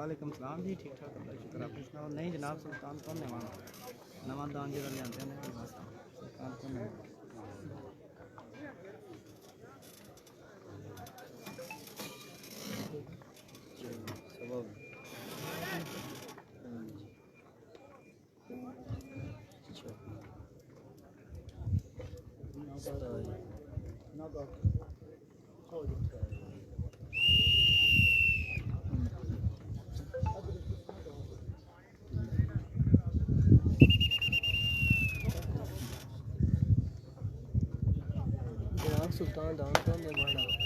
वालेकुम सलाम जी, ठीक ठाक अल्लाह शुक्र। आप सुनाओ? नहीं जनाब, सुल्तान कौन है वहाँ नवा दान जो ले आते हैं सुल्तान कौन है? सुल्तान दान कौन है बड़ा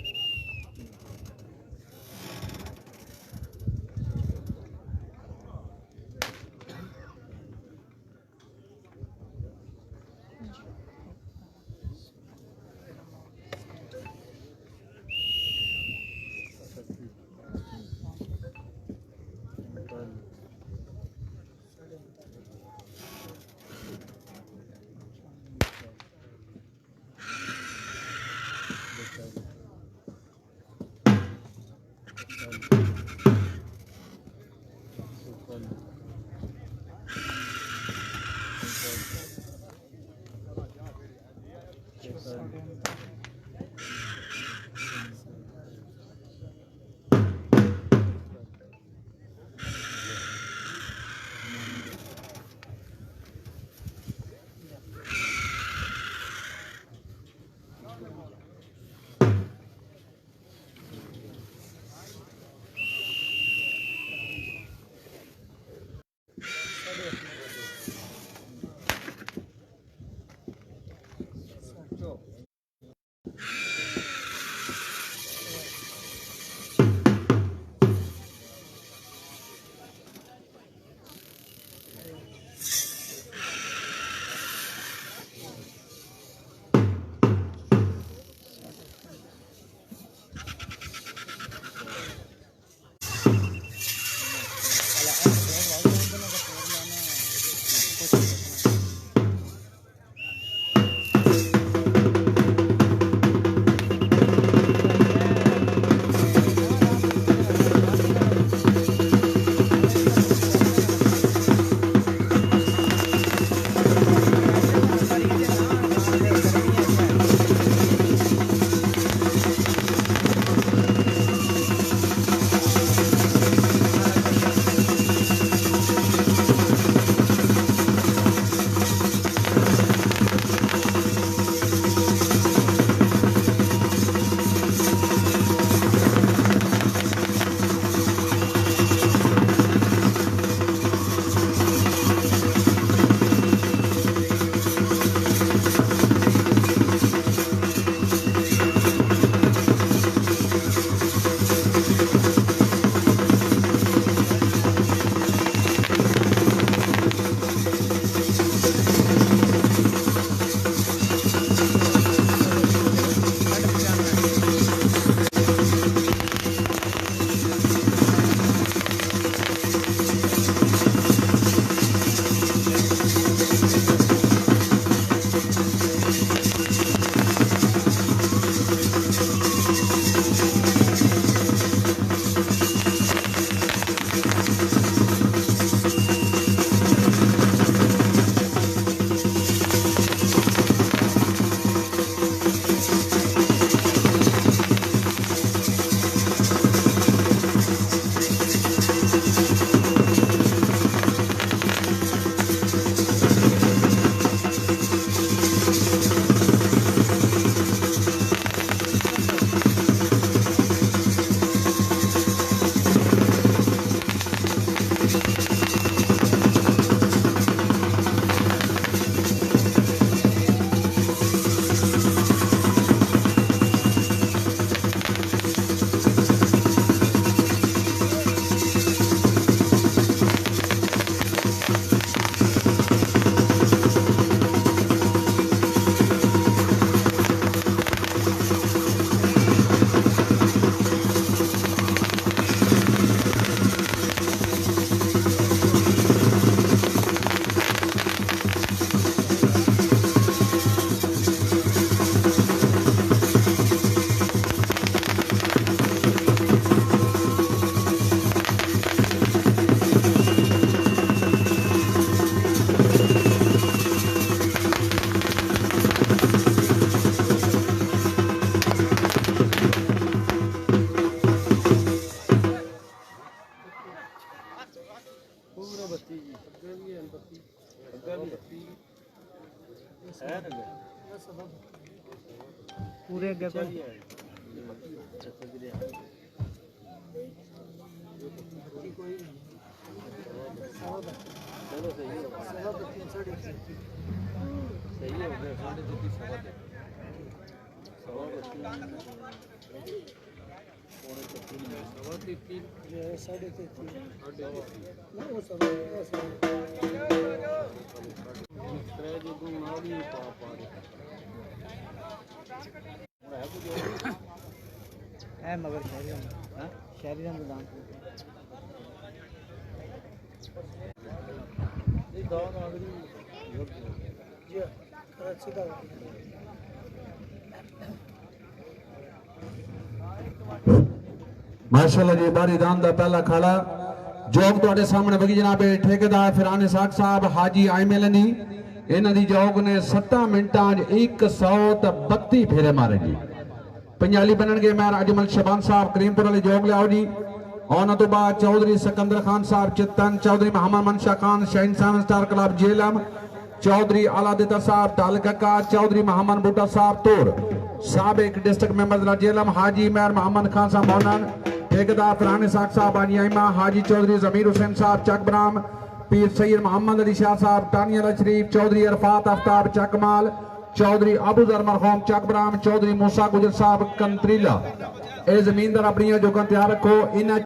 पूरे अगे कोई है मगर शहरी मैदान माशाअल्लाह जी बारी दान दा पहला खाड़ा जोग तुहाडे सामने बगी जनाब ठेकेदार फिराने साठ साहब हाजी आईमेलनी इन्हां दी जोग ने 7 मिनटां 132 फेरे मारे जी पंजाली बनणगे मेहर अजमल शबान साहब करीमपुर वाले जोग लियाओ जी और तो बाद चौधरी सिकंदर खान साहब चित्तन Chaudhry Mohammad Mansha Khan shine seven star club Jhelum Chaudhry Aladitta साहब तालका चौधरी मोहम्मद बूटा साहब तोर साबिक डिस्ट्रिक्ट मेंबर जहलम हाजी मेहर मोहम्मद खान साहब मौलान ठेकेदार फरहान साहब साहब आनियामा हाजी चौधरी जमीर हुसैन साहब चकबराम पीर सैयद मोहम्मद अली शाह साहब तानिया शरीफ चौधरी अरफात आफ्ताब चकमाल चौधरी अबूजर मरहूम चकबराम चौधरी मूसा गुजर साहब कंत्रीला ए जमीनदार अपनी जोगां तैयार रखो इन